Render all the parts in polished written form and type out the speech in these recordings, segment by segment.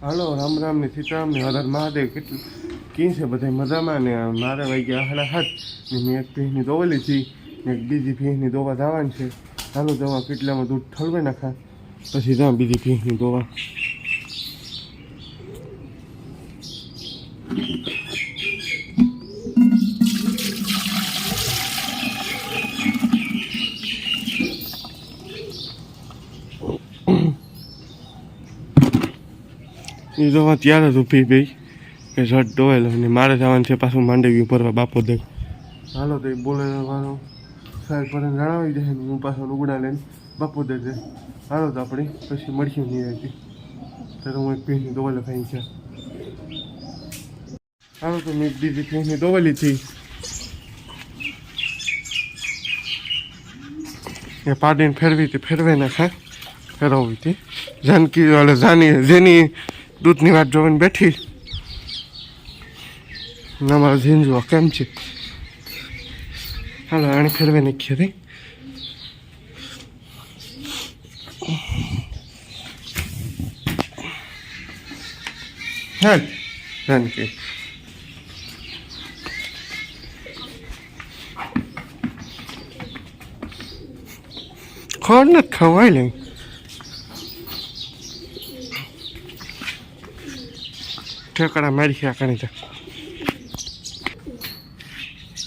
હાલો રામ રામ ને સીતારામ ને હર હર મહાદેવ. કેટલું કી છે બધા મજામાં ને? મારે વાગ્યા 7:30 ને મેં એક ભેંસની દોવા લીધી ને એક બીજી ભેંસની દોવા દાવાની છે. હાલો દવા કેટલામાં દૂધ ઠલવે નાખા પછી ત્યાં બીજી ભેંસની દોવા. એ દવા ત્યારે જ ઊભી ભાઈ કે ઝટ ડોવાયેલો ને મારે જવાનું છે પાછું માંડવી ભરવા બાપોદર. હાલો તો એ બોલે વાળો સાહેબ પર જણાવી દે ને હું પાછો લુગડા લઈને બાપોદર જાય. હાલો તો આપણે પછી મળીશું નહીં રહેતી ત્યારે હું એક ભેંસની દવા લખાઈ છે. હાલો તો મેં બીજી ભેંસની દવા લીધી એ પાડીને ફેરવી હતી ફેરવે નાખા ફેરવવી હતી જાનકી વાળે જાની જેની દૂધની વાત જોઈને બેઠી અમારા ઝીંઝુआ કેમ છે. હાલો આને ફેરવે નાખીએ રે. હા જાનકી ખોર નથી ખવાય લે. ઠેકડા મારી છે આકાની તા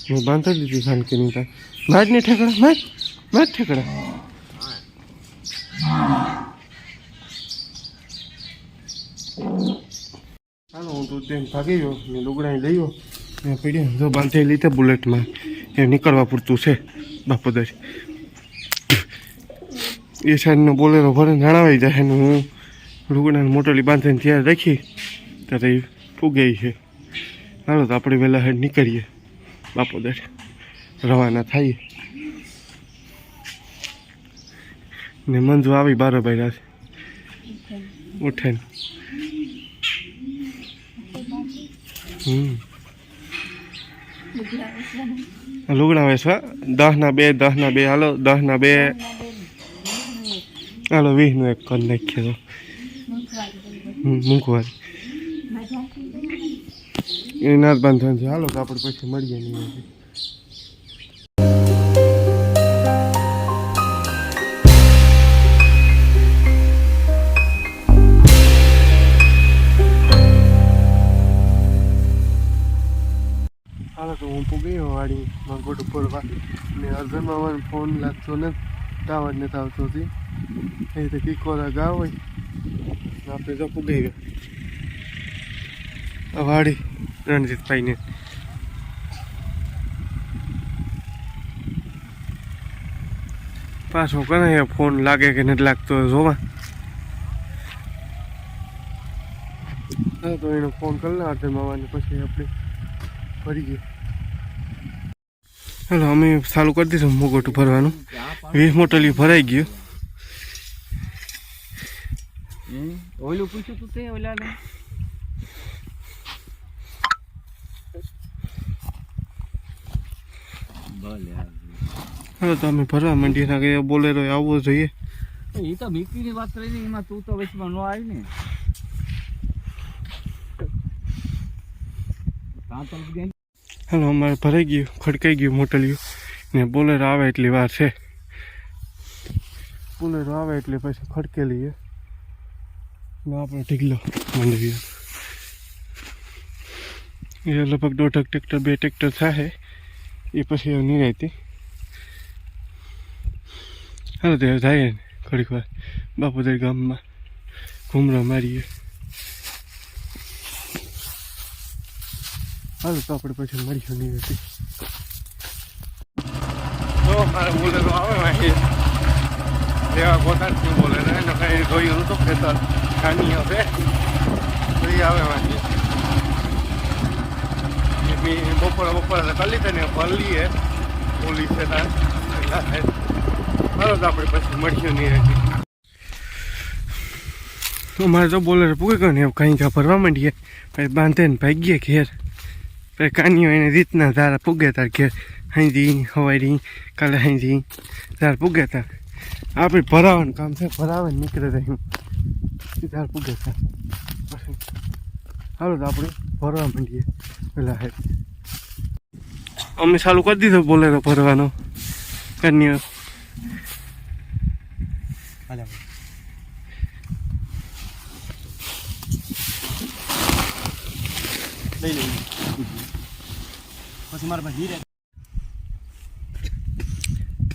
હું બાંધી દીધી જાનકીની તા માજ ને ઠેકડા માજ ઠેકડા. હાલો હું દૂધ દઈને ભાગી ગયો ને લુગડા લઈ ગયો ને પીડ્યા જો બાંધી લીધે બુલેટમાં એ નીકળવા પૂરતું છે બાપોદર. એ સાઈડનો બોલેરો ભરે જણાવાઈ જાય ને હું લુગડાને મોટલી બાંધીને ત્યારે રાખી ત્યારે એ ફૂગે છે. હાલો તો આપણે વહેલા હેડ નીકળીએ બાપોદર રવાના થઈએ ને મંજુ આવી બારોબાર રાત ઉઠે ને લુગડા વેસવા 10ના 2 હાલો 10ના 2 હાલો 20નું એક કરી નાખીએ તો મૂકવા એ ના જ બાંધવાનું છે. હાલો તો આપણે પછી મળીએ નહીં. હાલો તો હું પૂગી વાડી મંગોટ ઉપર ને અર્જનમાં મને ફોન લાગતો ને ટાવર નથી આવતો હતી એ તો કીકોરા ગાવ હોય આપણે તો પૂગી ગયો વાડી રણજીતભાઈને. પાછો કરે ફોન લાગે કે નથી લાગતો જોવા. હા તો એનો ફોન કરી લે અર્જન મામાને પછી આપણે ફરી ગયો. હાલો અમે ચાલુ કરી દીધું મોગોટું ભરવાનું 20 મોટલી ભરાઈ ગયું. ઓલું પૂછ્યું તું તે ઓલા હાલો તો અમે ભરવા માંડીએ ના કે બોલેરો આવવો જોઈએ. એ તો બીકીની વાત કરી એમાં તું તો વચમાં ન આવી ને. હાલો અમારે ભરાઈ ગયું ખડકાઈ ગયું મોટલિયું ને બોલેરો આવે એટલી વાર છે. બોલેરો આવે એટલે પછી ખડકેલી ને આપણે ઢીકલો માંડવી એ લગભગ 1.5 ટ્રેક્ટર 2 ટ્રેક્ટર થાય એ પછી નહીં રહેતી. હાલો ત્યારે જાય ને ઘડીક વાર બાપોદર ગામમાં ઘૂમરો મારીએ. હાલો તો આપણે પછી મળીશું નહીં રહેતી. તો મારે બોલેરો આવે વાંચી એવા પોતાની બોલેરો એને કંઈ જોયું નતું ખેતર ખાની હશે તો એ આવે વાંચી બપોરે કરી લીધે ને ભરલીએ ઓલી છે ત્યાં હાલો તો આપણે પછી મળીશું નહીં રહેતી. અમારે તો બોલેરો પૂગે ગયો ને કંઈ કા ભરવા માંડીએ પછી બાંધે ને ભાગીએ ઘેર. પછી કાનીઓ એને રીતના ધારા પૂગે તાર ઘેર હાંજી હવારી કાલે હાંજી ધાર પૂગે તાર આપણે ભરાવાનું કામ છે ભરાવે નીકળે રહ્યું ધાર પૂગે તાર. પછી હાલો તો આપણે ભરવા માંડીએ પેલા હે અમે ચાલુ કરી દીધો બોલેરો ભરવાનો કન્યા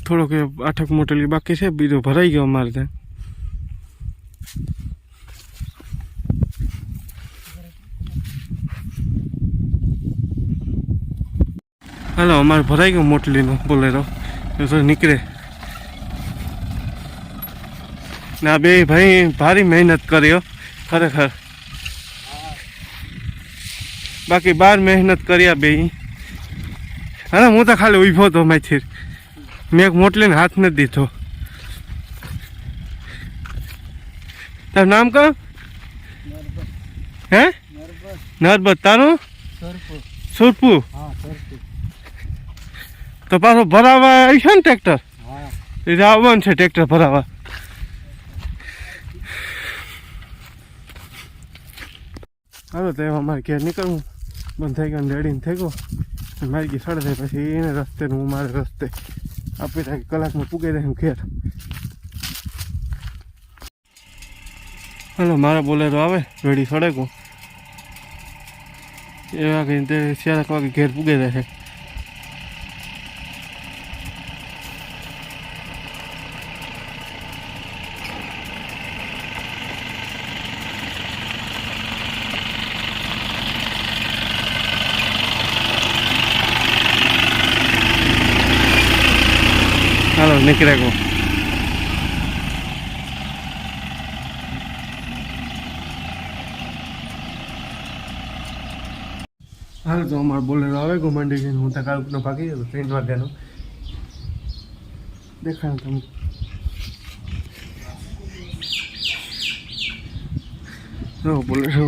થોડોક 8 મોટલી બાકી છે બીજો ભરાઈ ગયો અમારે ત્યાં હાલો અમારે ભરાઈ ગયો મોટલીનો બોલેરો તો નીકળે ના બે ભાઈ ભારી મહેનત કર્યો ખરેખર બાકી 12 મહેનત કર્યા બે હા હું તો ખાલી ઊભો હતો માથી મેં એક મોટલીને હાથ નથી દીધો તારું નામ કહો હે નરબત તારું સુરપુ તો પાછો ભરાવા આવી છે ને ટ્રેક્ટર એ આવવાનું છે ટ્રેક્ટર ભરાવા હાલો તો એમાં મારે ઘેર નીકળવું બંધ થઈ ગયો રેડીને થઈ ગયો મારી ગઈ સડે થાય પછી એને રસ્તે હું મારે રસ્તે આપી થાય કલાકમાં પૂગી દે ઘેર હાલો મારા બોલેરો આવે રેડી સડે ગો એ વાગે તે 4 વાગે ઘેર પૂગી દે છે હાલો નીકળે ગો હાલ તો અમારે બોલેરો આવે ગો મંડી ગઈને હું તો કાલનો ભાગી ગયો 3 વાગ્યાનો દેખાય તમે બોલેરો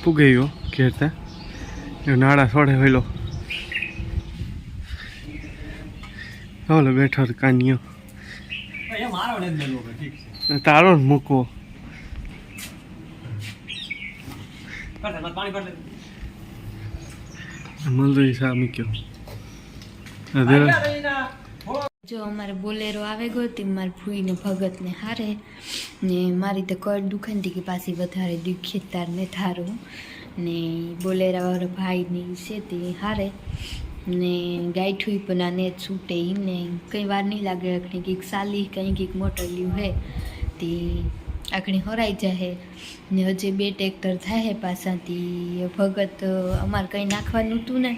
પૂગી ગયો ઘેરતા નાળા છોડે હોયલો ચાલો બેઠો કાનિયો તારો જ મૂકવો મંદુરી સા મૂક્યો જો અમારે બોલેરો આવે ગયો તે મારી ફૂઈને ભગતને હારે ને મારી તો કડ દુખાનથી કે પાછી વધારે દુખે તાર ને થારું ને બોલેરાવાળો ભાઈની છે તે હારે ને ગાયઠું પણ આને છૂટે ને કંઈ વાર નહીં લાગે આખણી કંઈક સાલી કંઈક મોટર લ્યું હે તે આખણી હરાઈ જાય ને હજી 2 ટ્રેક્ટર થાય પાછાથી ભગત અમારે કંઈ નાખવાનું હતું ને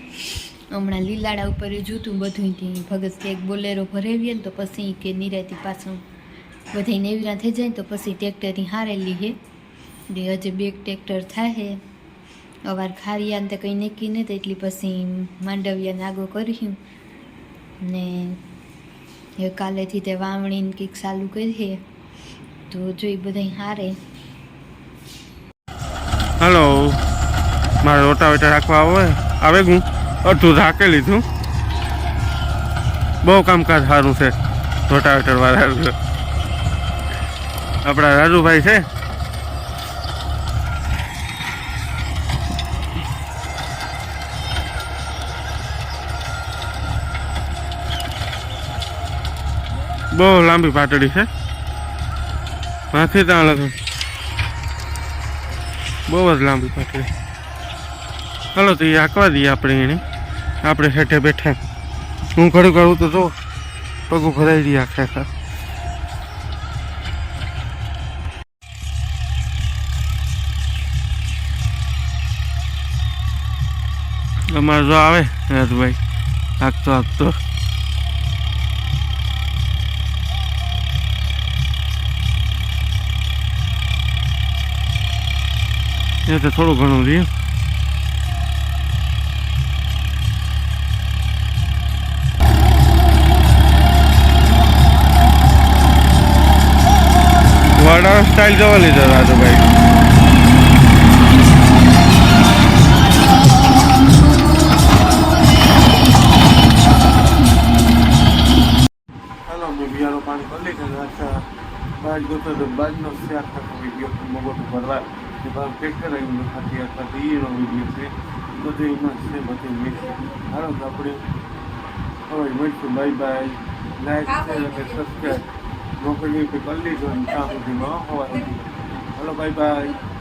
હમણાં લીલાડા ઉપર જોતું બધું ભગત એક બોલેરો ભરેવીએ ને તો પછી કે નિરાતી પાછું બધા નેવરા થઈ જાય તો પછી ટ્રેક્ટરની હારેલી હે ને હજી 2 ટ્રેક્ટર થાય અવાર ખારિયાને તો કંઈ નક્કી નથી એટલી પછી માંડવિયાને આગો કર્યું ને એ કાલેથી તે વાવણીને કંઈક ચાલુ કરીએ તો જોઈ બધા હારે હાલો મારે રોટાવેટર રાખવા આવે હું અડધું રાખી લીધું બહુ કામકાજ સારું છે રોટાવેટર વાળા આપણા રાજુભાઈ છે બહુ લાંબી પાટડી છે માથી ત્યાં લગન બહુ જ લાંબી પાટડી ચાલો તો એ આંકવા દઈએ આપણે એને આપણે હેઠે બેઠા હું ઘડું કરું તો જો પગું ભરાઈ દઈએ આખા અમારે જો આવે રાજભાઈ હાંકતો એ તો થોડું ઘણું રહ્યું વાડા સ્ટાઇલ જોવા લીધો રાજુભાઈ હાલો મેં બિયારો પાણી કરી લીધું બહાર ગયો તો બાજનો શેર થતો વિડીયો મગોટું ભરવા કે બહાર ટ્રેક્ટર આવીને ખાતી અથવા એનો વિડીયો છે બધું એમાં છે બધું મિક્સ. હાલો તો આપણે હવે મળશું. Bye bye. લાઈક શેર અને સબસ્ક્રાઈબ નોકરી કરી લીધો ત્યાં સુધીમાં હવા સુધી. હાલો બાય બાય.